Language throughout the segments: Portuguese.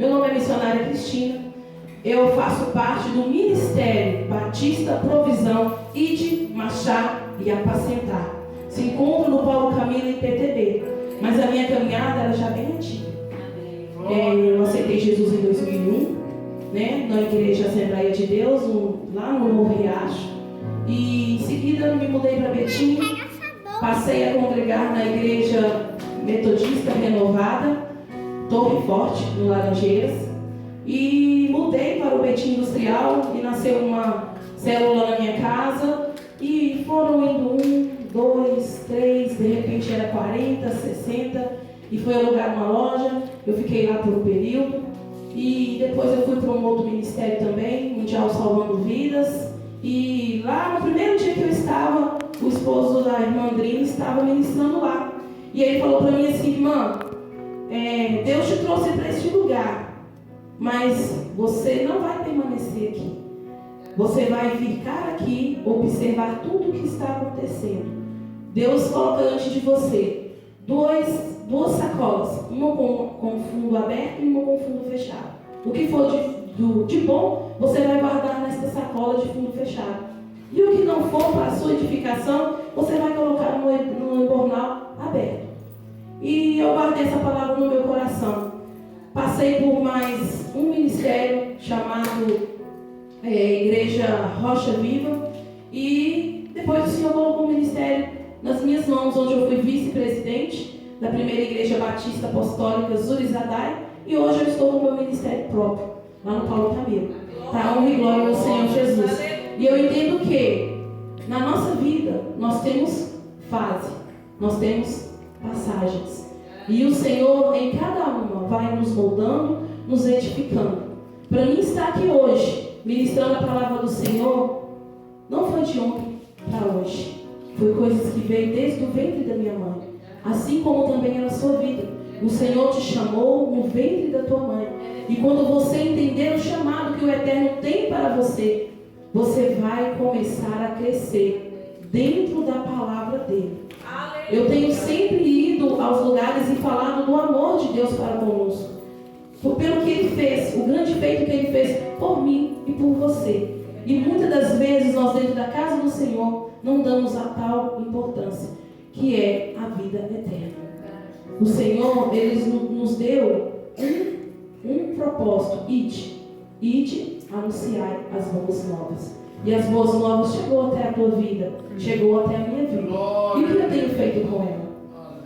Meu nome é missionária Cristina. Eu faço parte do Ministério Batista Provisão Ide, Marchar e Apacentar. Se encontra no Paulo Camilo em PTB. Mas a minha caminhada era já bem antiga. Eu aceitei Jesus em 2001, né, na Igreja Assembleia de Deus, lá no Novo Riacho. E em seguida me mudei para Betim. Passei a congregar na Igreja Metodista Renovada, Torre Forte, no Laranjeiras. E mudei para o Betim Industrial e nasceu uma célula na minha casa. E foram indo 1, 2, 3, de repente era 40, 60. E foi alugado uma loja. Eu fiquei lá por um período. E depois eu fui para um outro ministério também, Mundial Salvando Vidas. E lá no primeiro dia que eu estava, o esposo da irmã Andrina estava ministrando lá. E ele falou para mim assim: irmã, Deus te trouxe para este lugar, mas você não vai permanecer aqui. Você vai ficar aqui, observar tudo o que está acontecendo. Deus coloca antes de você duas sacolas, uma com fundo aberto e uma com fundo fechado. O que for de bom, você vai guardar nesta sacola de fundo fechado. E o que não for para a sua edificação, você vai colocar no embornal aberto. E eu guardei essa palavra no meu coração. Passei por mais um ministério chamado Igreja Rocha Viva. E depois o Senhor colocou o ministério nas minhas mãos, onde eu fui vice-presidente da primeira Igreja Batista Apostólica Zurizadai. E hoje eu estou no meu ministério próprio, lá no Paulo Camilo. Para a honra e glória do Senhor Jesus. E eu entendo que na nossa vida nós temos fase, nós temos passagens. E o Senhor em cada uma vai nos moldando, nos edificando. Para mim estar aqui hoje, ministrando a palavra do Senhor, não foi de ontem para hoje. Foi coisas que veio desde o ventre da minha mãe. Assim como também era a sua vida. O Senhor te chamou no ventre da tua mãe. E quando você entender o chamado que o Eterno tem para você, você vai começar a crescer dentro da palavra dele. Eu tenho sempre ido aos lugares e falado do amor de Deus para conosco. Pelo que ele fez, o grande feito que ele fez por mim e por você. E muitas das vezes nós dentro da casa do Senhor não damos a tal importância, que é a vida eterna. O Senhor, ele nos deu um propósito: ide, anunciai as boas novas. E as boas novas chegou até a tua vida, chegou até a minha vida. E o que eu tenho feito com ela?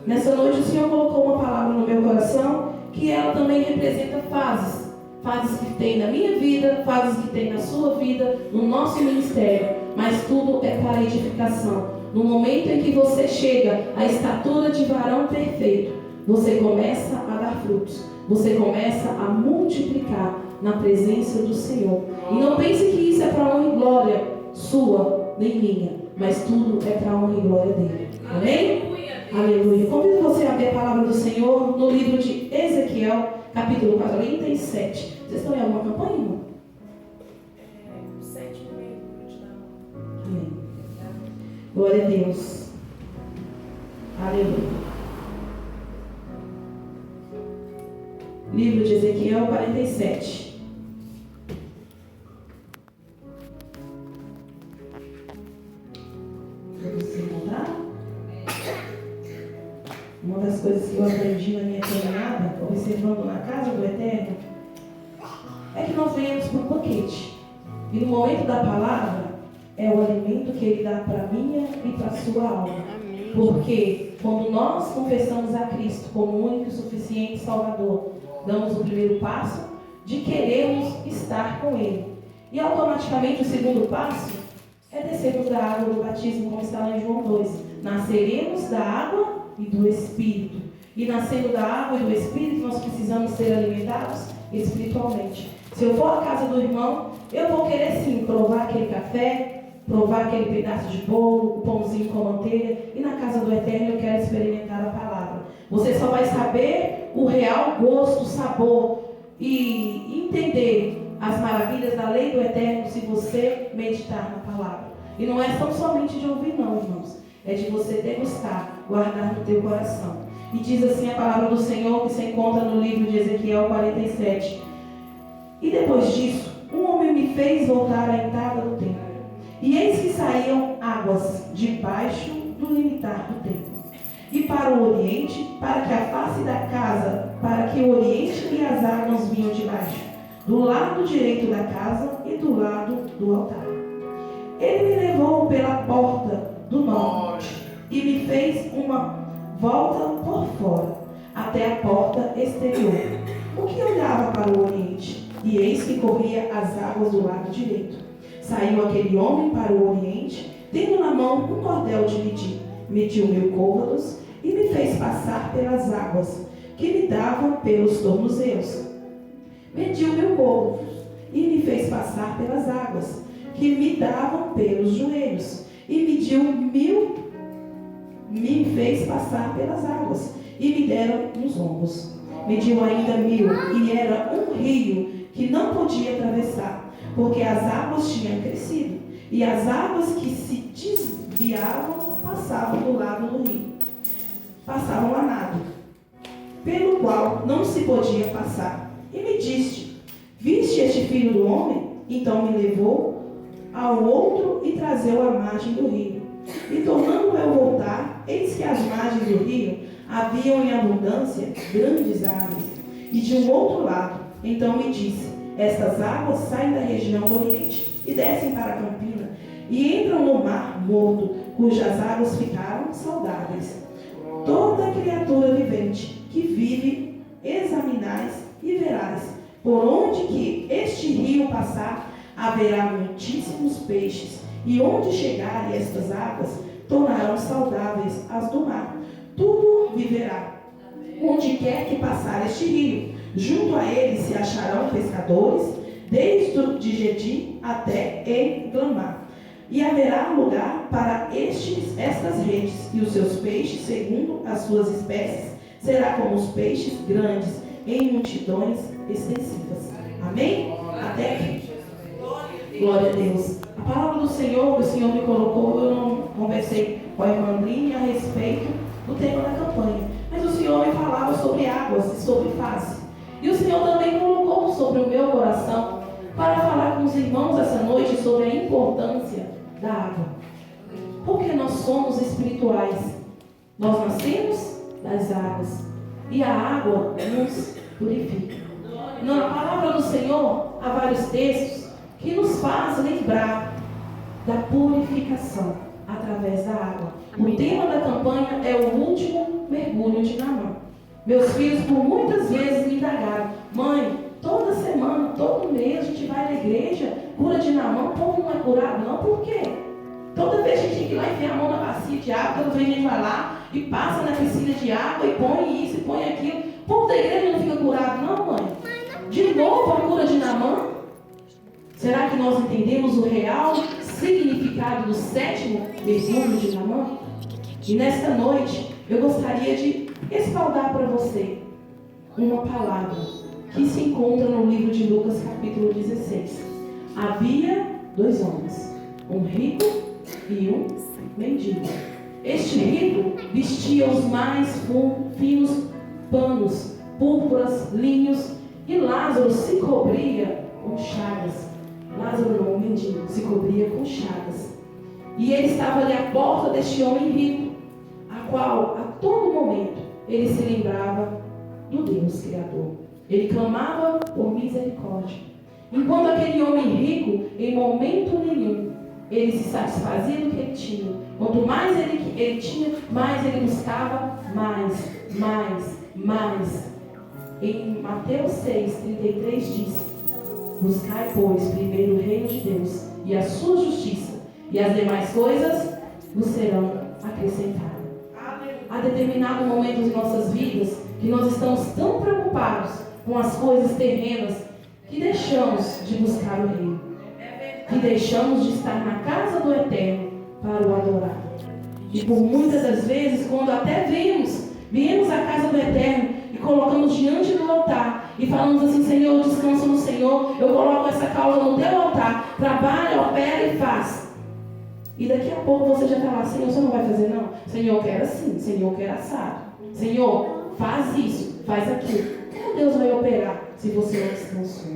Nessa noite o Senhor colocou uma palavra no meu coração, que ela também representa fases. Fases que tem na minha vida, fases que tem na sua vida, no nosso ministério. Mas tudo é para edificação. No momento em que você chega à estatura de varão perfeito, você começa a dar frutos. Você começa a multiplicar na presença do Senhor. E não pense que isso é para honra e glória sua, nem minha. Mas tudo é para honra e glória dele. Amém? Aleluia. Convido você a abrir a palavra do Senhor no livro de Ezequiel, capítulo 47. Vocês estão em alguma campanha, irmão? 7 no meio do Amém. Glória a Deus. Aleluia. Livro de Ezequiel 47. Você encontrar? Uma das coisas que eu aprendi na minha caminhada, observando na casa do Eterno, é que nós venhamos para um banquete. E no momento da palavra, é o alimento que ele dá para a minha e para a sua alma. Porque quando nós confessamos a Cristo como único e suficiente Salvador, damos o primeiro passo de querermos estar com Ele. E automaticamente o segundo passo é descermos da água do batismo, como está lá em João 2. Nasceremos da água e do Espírito. E nascendo da água e do Espírito, nós precisamos ser alimentados espiritualmente. Se eu for à casa do irmão, eu vou querer sim provar aquele café, provar aquele pedaço de bolo, o pãozinho com manteiga. E na casa do Eterno eu quero experimentar a palavra. Você só vai saber o real gosto, sabor e entender as maravilhas da lei do Eterno se você meditar na palavra. E não é tão somente de ouvir não, irmãos. É de você degustar, guardar no teu coração. E diz assim a palavra do Senhor, que se encontra no livro de Ezequiel 47. E depois disso, um homem me fez voltar à entrada do templo. E eis que saíam águas debaixo do limitar do templo. E para o oriente, para que a face da casa, para que o oriente e as águas vinham debaixo, do lado direito da casa e do lado do altar. Ele me levou pela porta do norte e me fez uma volta por fora, até a porta exterior, o que olhava para o oriente, e eis que corria as águas do lado direito. Saiu aquele homem para o oriente, tendo na mão um cordel de medir, mediu 1000 côvados e me fez passar pelas águas, que me davam pelos tornozelos. Mediu 1000 côvados e me fez passar pelas águas, que me davam pelos joelhos, e mediu 1000, me fez passar pelas águas, e me deram nos ombros. Mediu ainda 1000, e era um rio que não podia atravessar, porque as águas tinham crescido, e as águas que se desviavam passavam do lado do rio, passavam a nado, pelo qual não se podia passar. E me disse: viste este filho do homem? Então me levou ao outro e trazeu à margem do rio. E tornando eu voltar, eis que as margens do rio haviam em abundância grandes árvores. E de um outro lado, então me disse: estas águas saem da região do oriente e descem para a campina e entram no mar morto, cujas águas ficaram saudáveis. Toda criatura vivente que vive, examinais e verás, por onde que este rio passar, haverá muitíssimos peixes, e onde chegarem estas águas, tornarão saudáveis as do mar. Tudo viverá. Onde quer que passar este rio, junto a ele se acharão pescadores, desde de Gedi até Eglamar. E haverá lugar para estas redes, e os seus peixes, segundo as suas espécies, será como os peixes grandes, em multidões extensivas. Amém? Até aqui. Glória a Deus. A palavra do Senhor, que o Senhor me colocou, eu não conversei com a irmã Andrinha a respeito do tema da campanha, mas o Senhor me falava sobre águas e sobre face. E o Senhor também colocou sobre o meu coração para falar com os irmãos essa noite sobre a importância da água. Porque nós somos espirituais. Nós nascemos das águas. E a água nos purifica. Na palavra do Senhor, há vários textos que nos faz lembrar da purificação através da água. O tema da campanha é o último mergulho de Naamã. Meus filhos por muitas vezes me indagaram: mãe, toda semana, todo mês a gente vai na igreja, cura de Naamã, o povo não é curado não, por quê? Toda vez a gente tem que ir lá enfiar a mão na bacia de água, toda vez a gente vai lá e passa na piscina de água e põe isso e põe aquilo. O povo da igreja não fica curado não, mãe? De novo a cura de Naamã? Será que nós entendemos o real significado do 7º mergulho de Naamã? E nesta noite eu gostaria de respaldar para você uma palavra que se encontra no livro de Lucas capítulo 16. Havia 2 homens, um rico e um mendigo. Este rico vestia os mais finos panos, púrpuras, linhos, e Lázaro se cobria com chagas. Lázaro não, o mendigo, se cobria com chagas. E ele estava ali à porta deste homem rico, a qual a todo momento ele se lembrava do Deus Criador. Ele clamava por misericórdia. Enquanto aquele homem rico, em momento nenhum, ele se satisfazia do que ele tinha. Quanto mais ele tinha, mais ele buscava mais. Em Mateus 6:33 diz: buscai, pois, primeiro o reino de Deus e a sua justiça, e as demais coisas vos serão acrescentadas. Há determinado momento em nossas vidas que nós estamos tão preocupados com as coisas terrenas que deixamos de buscar o reino, que deixamos de estar na casa do Eterno para o adorar. E por muitas das vezes, quando até viemos à casa do Eterno e colocamos diante do altar e falamos assim: Senhor, descansa no Senhor, eu coloco essa causa no teu altar, trabalha, opera e faz. E daqui a pouco você já está lá: Senhor, você não vai fazer não? Senhor, eu quero assim, Senhor, eu quero assado. Senhor, faz isso, faz aquilo. Como Deus vai operar se você não descansou?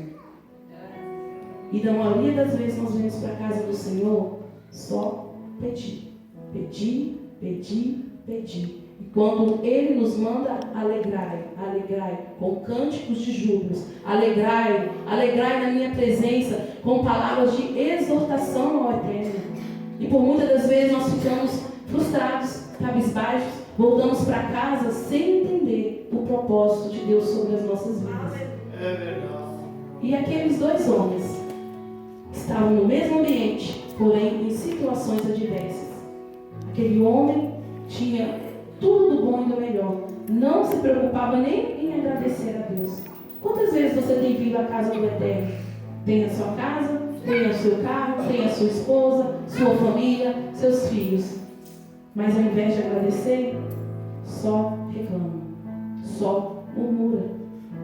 E da maioria das vezes nós vamos para a casa do Senhor só pedir. Pedir, pedir, pedir. E quando Ele nos manda, alegrai, alegrai, com cânticos de júbilos, alegrai, alegrai na minha presença, com palavras de exortação ao Eterno. E por muitas das vezes nós ficamos frustrados, cabisbaixos, voltamos para casa sem entender o propósito de Deus sobre as nossas vidas. É verdade. E aqueles dois homens estavam no mesmo ambiente, porém em situações adversas. Aquele homem tinha tudo do bom e do melhor. Não se preocupava nem em agradecer a Deus. Quantas vezes você tem vindo à casa do Eterno? Tem a sua casa, tem o seu carro, tem a sua esposa, sua família, seus filhos. Mas ao invés de agradecer, só reclama, só murmura.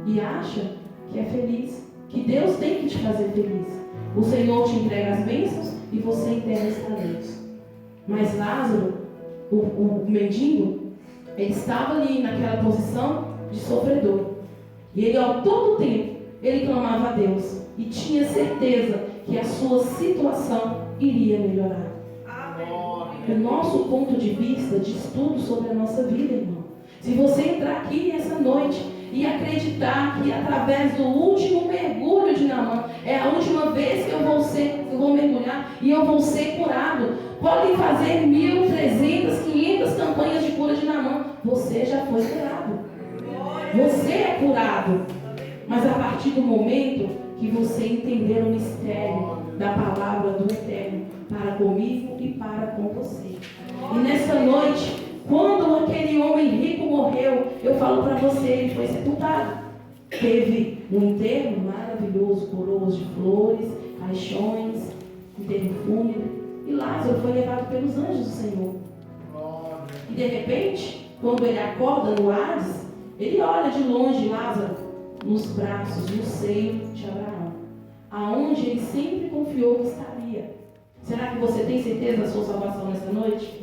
E acha que é feliz, que Deus tem que te fazer feliz. O Senhor te entrega as bênçãos e você enterra os talentos. Mas Lázaro, o mendigo, ele estava ali naquela posição de sofredor. E ele, ao todo tempo, ele clamava a Deus. E tinha certeza que a sua situação iria melhorar. O nosso ponto de vista diz tudo sobre a nossa vida, irmão. Se você entrar aqui essa noite e acreditar que através do último mergulho de Naamã, é a última vez que eu vou mergulhar e eu vou ser curado. Podem fazer 1.300, 500 campanhas de cura de Naamã. Você já foi curado. Você é curado. Mas a partir do momento que você entender o mistério da palavra do Eterno para comigo e para com você. E nessa noite, quando aquele homem rico morreu, eu falo para você, ele foi sepultado. Teve um enterro maravilhoso, coroas de flores, caixões, enterro fúnebre. E Lázaro foi levado pelos anjos do Senhor. E de repente, quando ele acorda no Hades, ele olha de longe Lázaro nos braços, no seio de Abraão, aonde ele sempre confiou que estaria. Será que você tem certeza da sua salvação nessa noite?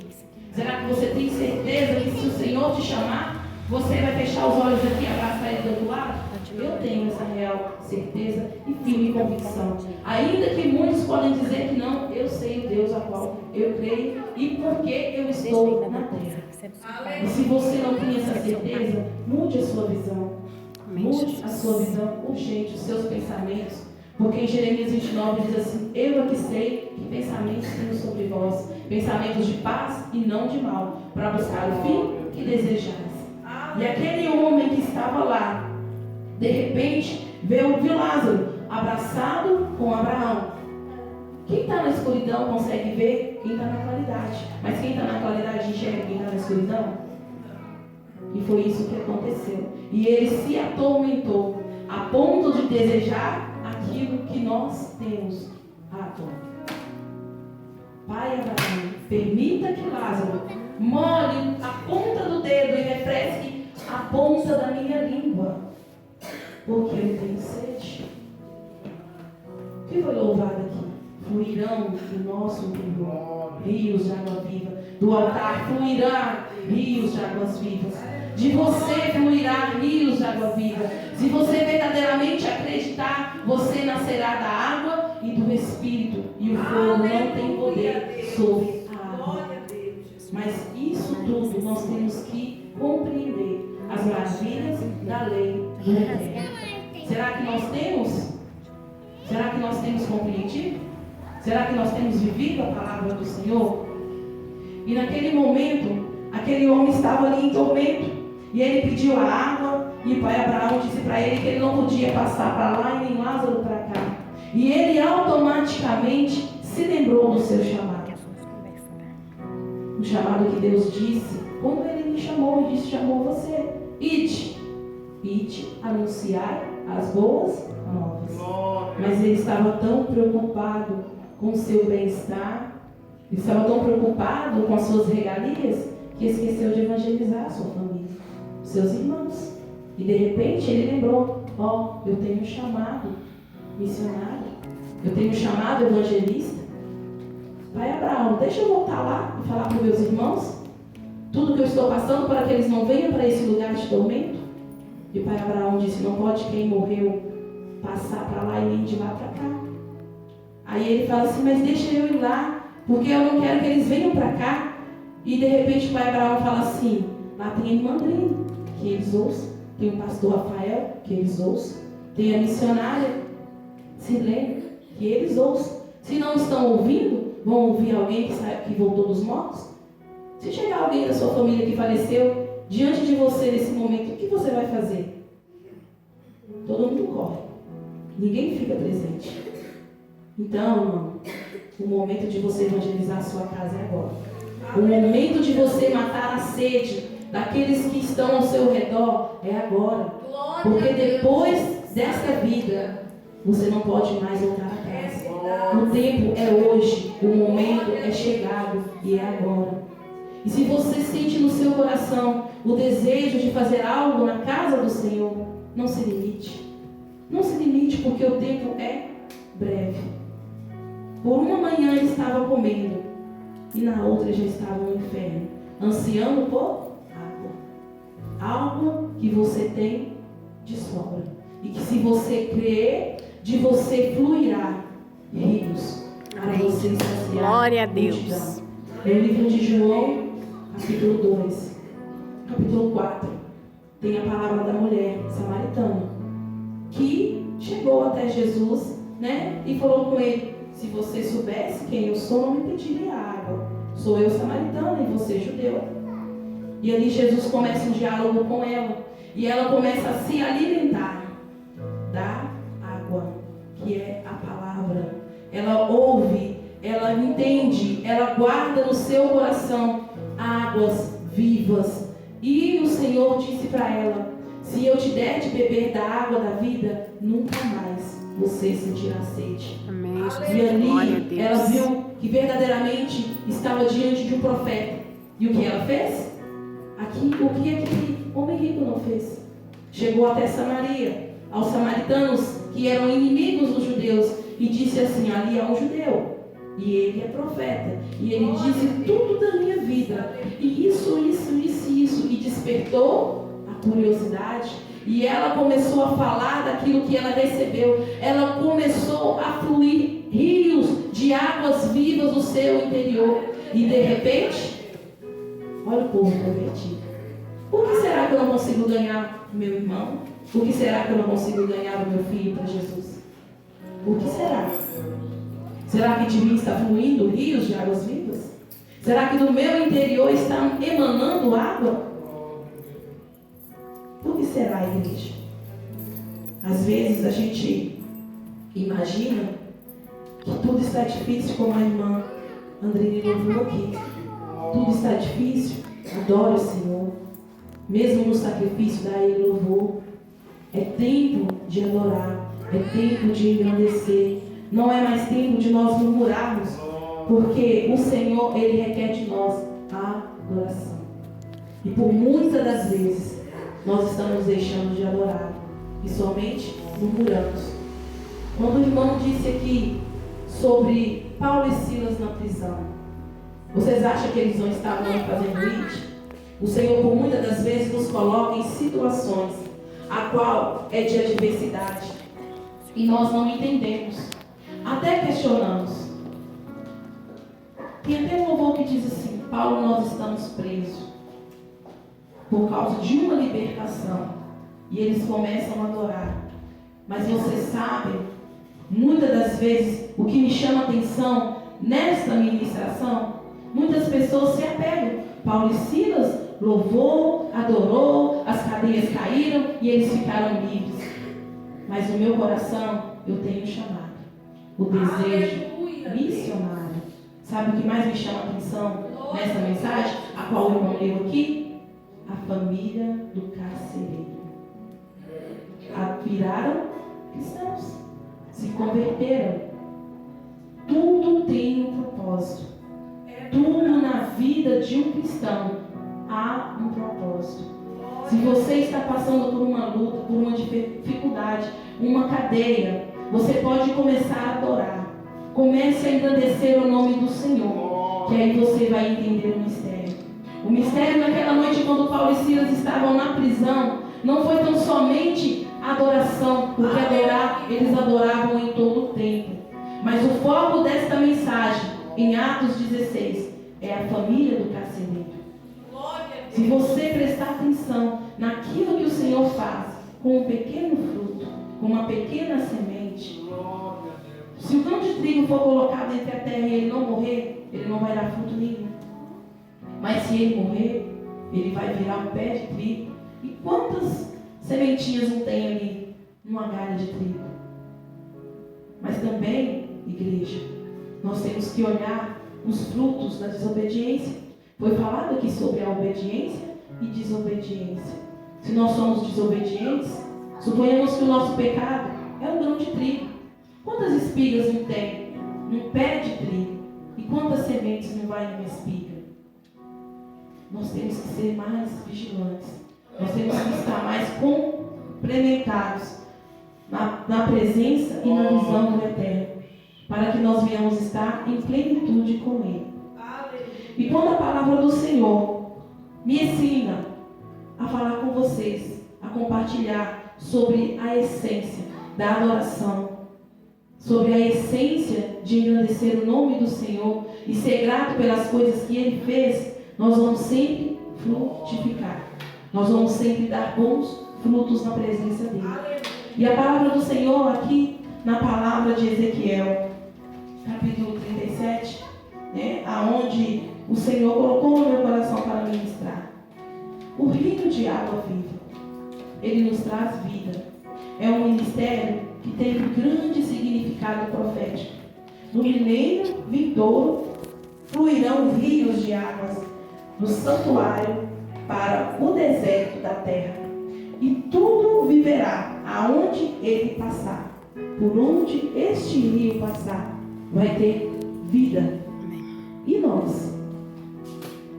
Será que você tem certeza que se o Senhor te chamar, você vai fechar os olhos aqui e abraçar ele do outro lado? Eu tenho essa real certeza e firme convicção. Ainda que muitos podem dizer que não, eu sei o Deus a qual eu creio e porque eu estou na terra. E se você não tem essa certeza, mude a sua visão. Mude a sua visão urgente, os seus pensamentos. Porque em Jeremias 29 diz assim: eu aqui sei que pensamentos tenho sobre vós, pensamentos de paz e não de mal, para buscar o fim que desejais. E aquele homem que estava lá, de repente, viu Lázaro abraçado com Abraão. Quem está na escuridão consegue ver quem está na claridade. Mas quem está na claridade enxerga quem está na escuridão? E foi isso que aconteceu. E ele se atormentou a ponto de desejar aquilo que nós temos. Pai Abraão, permita que Lázaro molhe a ponta do dedo e refresque a ponta da minha língua, porque eu tenho sede. O que foi louvado aqui? Fluirão do nosso interior rios de água viva. Do altar fluirá rios de águas vivas. De você fluirá rios de água viva. Se você verdadeiramente acreditar, você nascerá da água e do Espírito. E o fogo não tem poder sobre a água. Mas isso tudo nós temos que compreender. As maravilhas da lei do Eterno. Será que nós temos? Será que nós temos compreendido? Será que nós temos vivido a palavra do Senhor? E naquele momento, aquele homem estava ali em tormento. E ele pediu a água. E o pai Abraão disse para ele que ele não podia passar para lá e nem Lázaro para cá. E ele automaticamente se lembrou do seu chamado. O chamado que Deus disse quando ele me chamou e disse: chamou você. Ide, anunciar as boas novas. Mas ele estava tão preocupado com o seu bem-estar, ele estava tão preocupado com as suas regalias, que esqueceu de evangelizar a sua família, os seus irmãos. E de repente ele lembrou: eu tenho um chamado missionário, eu tenho um chamado evangelista. Pai Abraão, deixa eu voltar lá e falar para os meus irmãos. tudo que eu estou passando para que eles não venham para esse lugar de tormento? E o pai Abraão disse: não pode quem morreu passar para lá e nem de lá para cá. Aí ele fala assim: mas deixa eu ir lá, porque eu não quero que eles venham para cá. E de repente o pai Abraão fala assim: lá tem a irmã Andrina, que eles ouçam, tem o pastor Rafael, que eles ouçam, tem a missionária Silene, que eles ouçam. Se não estão ouvindo, vão ouvir alguém que voltou dos mortos? Se chegar alguém da sua família que faleceu diante de você nesse momento, o que você vai fazer? Todo mundo corre, ninguém fica presente. Então, irmão, o momento de você evangelizar a sua casa é agora. O momento de você matar a sede daqueles que estão ao seu redor é agora. Porque depois desta vida, você não pode mais voltar atrás. O tempo é hoje, o momento é chegado e é agora. E se você sente no seu coração o desejo de fazer algo na casa do Senhor, não se limite. Não se limite, porque o tempo é breve. Por uma manhã ele estava comendo e na outra já estava no inferno, ansiando por água. Algo que você tem de sobra. E que se você crer, de você fluirá rios para você saciar. Glória a Deus. No livro de João, capítulo 2, capítulo 4, tem a palavra da mulher samaritana, que chegou até Jesus, né, e falou com ele: se você soubesse quem eu sou, não me pediria água. Sou eu samaritana e você judeu. E ali Jesus começa um diálogo com ela. E ela começa a se alimentar da água, que é a palavra. Ela ouve, ela entende, ela guarda no seu coração águas vivas. E o Senhor disse para ela: se eu te der de beber da água da vida, nunca mais você sentirá sede. Amém. E ali ela viu que verdadeiramente estava diante de um profeta. E o que ela fez? O que aquele homem rico não fez? Chegou até Samaria, aos samaritanos que eram inimigos dos judeus, e disse assim: ali há um judeu, e ele é profeta, e ele disse tudo da minha vida, e isso, e despertou a curiosidade. E ela começou a falar daquilo que ela recebeu. Ela começou a fluir rios de águas vivas do seu interior. E de repente, olha o povo convertido. Por que será que eu não consigo ganhar o meu irmão? Por que será que eu não consigo ganhar o meu filho para Jesus? Por que será? Será que de mim está fluindo rios de águas vivas? Será que do meu interior está emanando água? Por que será, igreja? Às vezes a gente imagina que tudo está difícil, como a irmã Andrina louvou aqui. Tudo está difícil, adore o Senhor. Mesmo no sacrifício, dá Ele louvor. É tempo de adorar, é tempo de engrandecer. Não é mais tempo de nós murmurarmos, porque o Senhor, Ele requer de nós a adoração. E por muitas das vezes, nós estamos deixando de adorar e somente murmuramos. Quando o irmão disse aqui sobre Paulo e Silas na prisão, vocês acham que eles não estavam fazendo isso? O Senhor, por muitas das vezes, nos coloca em situações a qual é de adversidade e nós não entendemos, até questionamos. Tem até um louvor que diz assim: Paulo, nós estamos presos por causa de uma libertação. E eles começam a adorar. Mas vocês sabem, muitas das vezes, o que me chama a atenção nesta ministração, muitas pessoas se apegam. Paulo e Silas louvou, adorou, as cadeias caíram e eles ficaram livres. Mas no meu coração, eu tenho chamado o desejo missionário. Sabe o que mais me chama a atenção nessa mensagem, a qual o irmão leu aqui? A família do carcereiro. Viraram cristãos, se converteram. Tudo tem um propósito. Tudo na vida de um cristão há um propósito. Se você está passando por uma luta, por uma dificuldade, uma cadeia, você pode começar a adorar. Comece a engrandecer o nome do Senhor, que aí você vai entender o mistério. O mistério naquela noite, quando Paulo e Silas estavam na prisão, não foi tão somente adoração, porque eles adoravam em todo o tempo. Mas o foco desta mensagem, em Atos 16, é a família do carcereiro. Se você prestar atenção naquilo que o Senhor faz, com um pequeno fruto, com uma pequena semente, se o grão de trigo for colocado entre a terra e ele não morrer, ele não vai dar fruto nenhum. Mas se ele morrer, ele vai virar um pé de trigo. E quantas sementinhas não tem ali numa galha de trigo? Mas também, igreja, nós temos que olhar os frutos da desobediência. Foi falado aqui sobre a obediência e desobediência. Se nós somos desobedientes, suponhamos que o nosso pecado é um grão de trigo. Quantas espigas não tem num pé de trigo? E quantas sementes não vai numa espiga? Nós temos que ser mais vigilantes. Nós temos que estar mais complementados na presença e na visão do Eterno, para que nós venhamos estar em plenitude com Ele. E quando a palavra do Senhor me ensina a falar com vocês, a compartilhar sobre a essência da adoração, sobre a essência de engrandecer o nome do Senhor e ser grato pelas coisas que Ele fez, nós vamos sempre frutificar. Nós vamos sempre dar bons frutos na presença dEle. E a palavra do Senhor aqui, na palavra de Ezequiel, capítulo 37, aonde o Senhor colocou no meu coração para ministrar. O rio de água viva, ele nos traz vida. É um ministério que tem um grande significado profético. No milênio vindouro, fluirão rios de águas do santuário para o deserto da terra. E tudo viverá aonde ele passar. Por onde este rio passar, vai ter vida. E nós?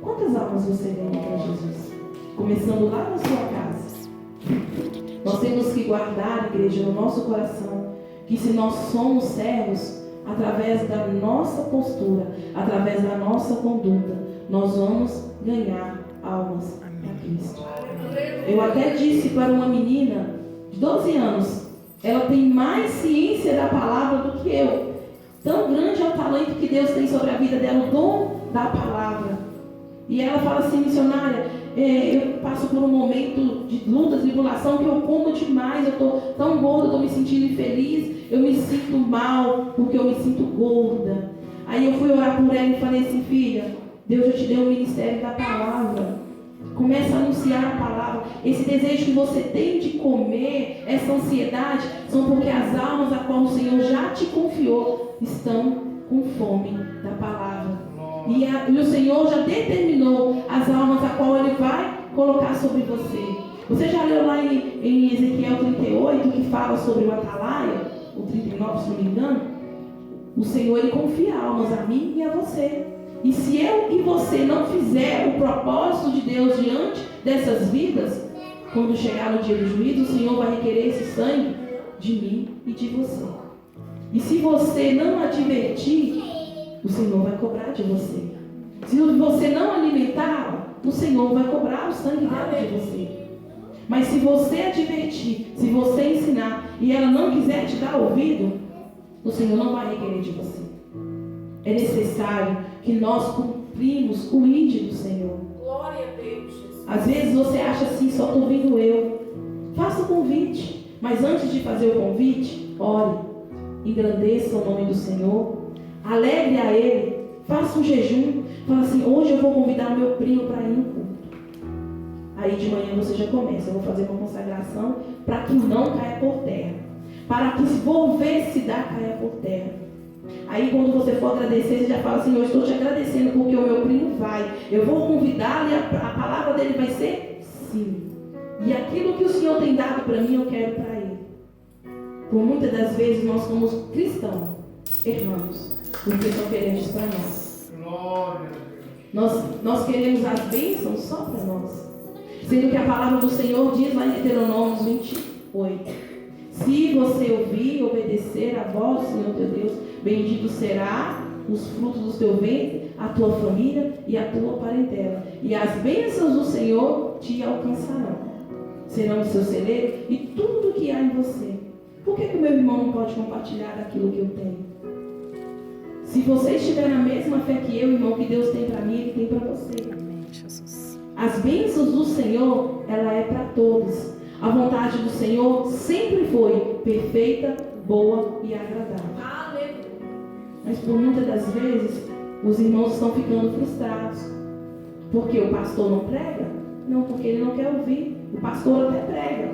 Quantas almas você ganhou para Jesus? Começando lá na sua casa. Nós temos que guardar, igreja, no nosso coração, que se nós somos servos, através da nossa postura, através da nossa conduta, nós vamos ganhar almas para Cristo. Eu até disse para uma menina de 12 anos, ela tem mais ciência da palavra do que eu. Tão grande é o talento que Deus tem sobre a vida dela, o dom da palavra. E ela fala assim: missionária, eu passo por um momento de luta, tribulação, que eu como demais, eu estou tão gorda, estou me sentindo infeliz, eu me sinto mal, porque eu me sinto gorda. Aí eu fui orar por ela e falei assim: filha, Deus já te deu o ministério da palavra. Começa a anunciar a palavra. Esse desejo que você tem de comer, essa ansiedade, são porque as almas a qual o Senhor já te confiou estão com fome da palavra. E o Senhor já determinou as almas a qual Ele vai colocar sobre você. Você já leu lá em Ezequiel 38, que fala sobre o atalaia, o 39, se não me engano? O Senhor, Ele confia almas a mim e a você. E se eu e você não fizer o propósito de Deus diante dessas vidas, quando chegar no dia do juízo, o Senhor vai requerer esse sangue de mim e de você. E se você não advertir, o Senhor vai cobrar de você. Se você não alimentá-la, o Senhor vai cobrar o sangue dela de você. Mas se você advertir, se você ensinar, e ela não quiser te dar ouvido, o Senhor não vai requerer de você. É necessário que nós cumprimos o ID do Senhor. Glória a Deus, Jesus. Às vezes você acha assim: só estou vindo eu. Faça o convite. Mas antes de fazer o convite, ore. Engrandeça o nome do Senhor. Alegre a Ele. Faça um jejum. Fala assim: hoje eu vou convidar o meu primo para ir no culto. Aí de manhã você já começa: eu vou fazer uma consagração para que não caia por terra. Para que se volver se dá caia por terra. Aí quando você for agradecer, você já fala assim: eu estou te agradecendo porque o meu primo vai. Eu vou convidá-lo e a palavra dele vai ser sim. E aquilo que o Senhor tem dado para mim, eu quero para ele. Por muitas das vezes nós somos cristãos, erramos, porque só queremos para nós. Glória a Deus. Nós queremos as bênçãos só para nós. Sendo que a palavra do Senhor diz lá em Deuteronômio 28. Se você ouvir e obedecer a voz do Senhor teu Deus, bendito será os frutos do teu ventre, a tua família e a tua parentela. E as bênçãos do Senhor te alcançarão. Serão o seu celeiro e tudo que há em você. Por que o meu irmão não pode compartilhar daquilo que eu tenho? Se você estiver na mesma fé que eu, irmão, que Deus tem para mim, Ele tem para você. Amém, Jesus. As bênçãos do Senhor, ela é para todos. A vontade do Senhor sempre foi perfeita, boa e agradável. Aleluia. Mas por muitas das vezes, os irmãos estão ficando frustrados. Porque o pastor não prega? Não, porque ele não quer ouvir. O pastor até prega.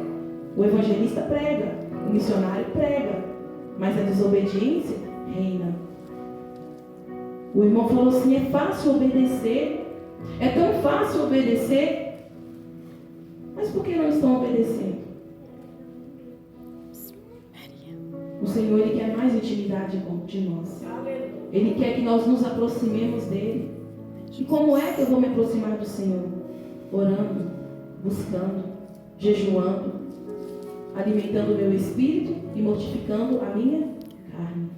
O evangelista prega. O missionário prega. Mas a desobediência reina. O irmão falou assim, é fácil obedecer. É tão fácil obedecer. Mas por que não estão obedecendo? O Senhor, Ele quer mais intimidade de nós. Ele quer que nós nos aproximemos dEle. E como é que eu vou me aproximar do Senhor? Orando, buscando, jejuando, alimentando o meu espírito e mortificando a minha carne.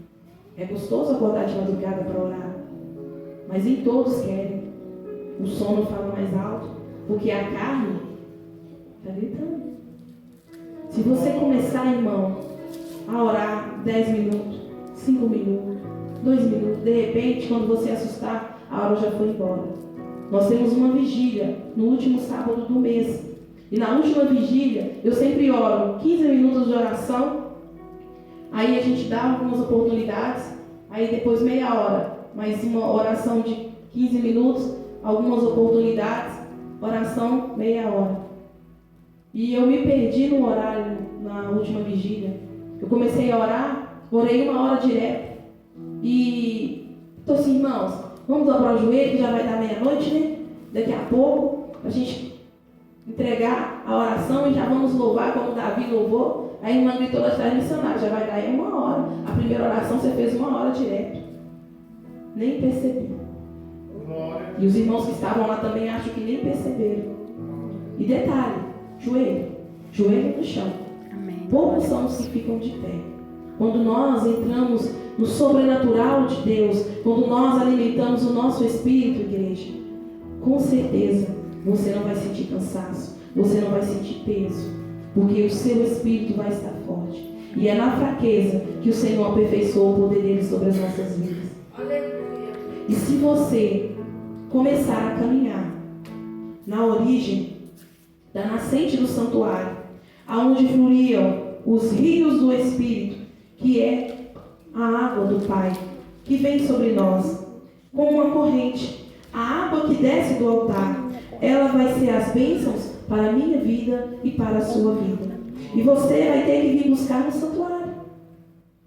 É gostoso acordar de madrugada para orar, mas nem todos querem. O sono fala mais alto, porque a carne está gritando. Se você começar, irmão, a orar 10 minutos, 5 minutos, 2 minutos, de repente, quando você assustar, a hora já foi embora. Nós temos uma vigília no último sábado do mês. E na última vigília, eu sempre oro 15 minutos de oração. Aí a gente dá algumas oportunidades. Aí depois meia hora, mais uma oração de 15 minutos, algumas oportunidades, oração meia hora. E eu me perdi no horário na última vigília. Eu comecei a orar, orei 1 hora direto. E estou assim, irmãos, vamos dobrar o joelho, que já vai dar meia-noite, né? Daqui a pouco, a gente entregar a oração e já vamos louvar como Davi louvou. Aí a irmã gritou lá atrás, missionário, já vai dar aí 1 hora. A primeira oração você fez 1 hora direto. Nem percebi. E os irmãos que estavam lá também acho que nem perceberam. E detalhe, joelho no chão. Amém. Poucos são os que ficam de pé. Quando nós entramos no sobrenatural de Deus, quando nós alimentamos o nosso espírito, igreja, com certeza você não vai sentir cansaço, você não vai sentir peso, porque o seu espírito vai estar forte. E é na fraqueza que o Senhor aperfeiçoa o poder dele sobre as nossas vidas. Aleluia. E se você começar a caminhar na origem da nascente do santuário, aonde fluíam os rios do Espírito, que é a água do Pai, que vem sobre nós, como uma corrente. A água que desce do altar, ela vai ser as bênçãos para a minha vida e para a sua vida. E você vai ter que vir buscar no santuário.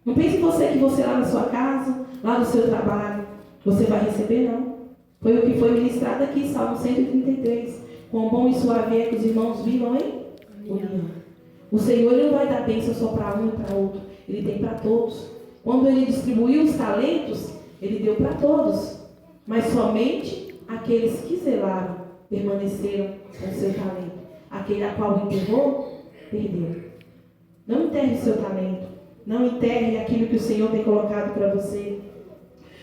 Não pense você que você lá na sua casa, lá no seu trabalho, você vai receber, não. Foi o que foi ministrado aqui, Salmo 133. Quão bom e suave é que os irmãos vivam em união. O Senhor, Ele não vai dar bênção só para um e para outro. Ele tem para todos. Quando Ele distribuiu os talentos, Ele deu para todos. Mas somente aqueles que zelaram permaneceram com o seu talento. Aquele a qual enterrou, perdeu. Não enterre o seu talento. Não enterre aquilo que o Senhor tem colocado para você.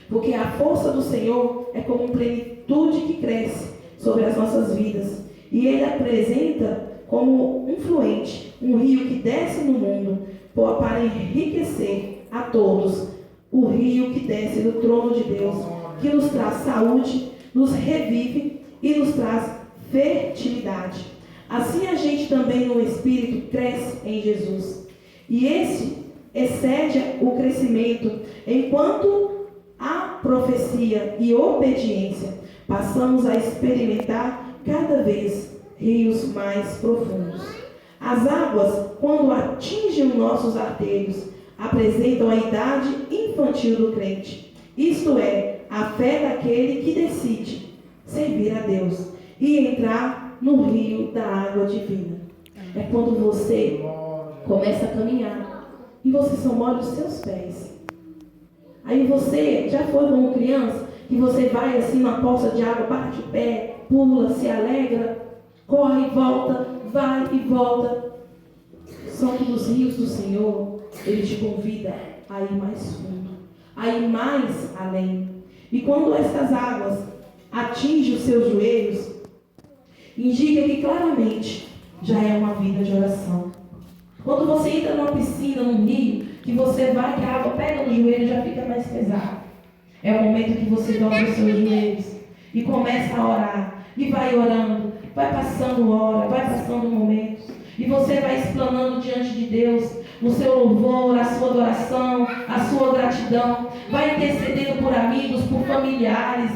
Porque a força do Senhor é como plenitude que cresce sobre as nossas vidas. E Ele apresenta como um fluente, um rio que desce no mundo para enriquecer a todos. O rio que desce do trono de Deus, que nos traz saúde, nos revive e nos traz fertilidade. Assim a gente também no Espírito cresce em Jesus. E esse excede o crescimento enquanto a profecia e obediência passamos a experimentar cada vez rios mais profundos. As águas, quando atingem os nossos artérios, apresentam a idade infantil do crente. Isto é, a fé daquele que decide servir a Deus e entrar no rio da água divina. É quando você começa a caminhar e você só molha os seus pés. Aí você já foi como criança, que você vai assim numa poça de água, bate o pé, pula, se alegra, corre e volta, vai e volta. Só que nos rios do Senhor, Ele te convida a ir mais fundo, a ir mais além. E quando essas águas atingem os seus joelhos, indica que claramente já é uma vida de oração. Quando você entra numa piscina, num rio, que você vai, que a água pega no joelho, já fica mais pesado. É o momento que você dobra os seus joelhos e começa a orar. E vai orando, vai passando hora, vai passando momentos. E você vai explanando diante de Deus o seu louvor, a sua adoração, a sua gratidão. Vai intercedendo por amigos, por familiares.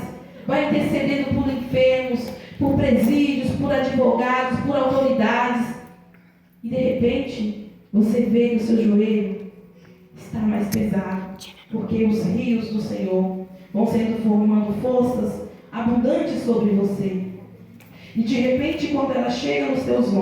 Vai intercedendo por enfermos, por presídios, por advogados, por autoridades. E de repente, você vê que o seu joelho está mais pesado. Porque os rios do Senhor vão sendo formando forças abundantes sobre você. E de repente, quando ela chega nos teus ombros,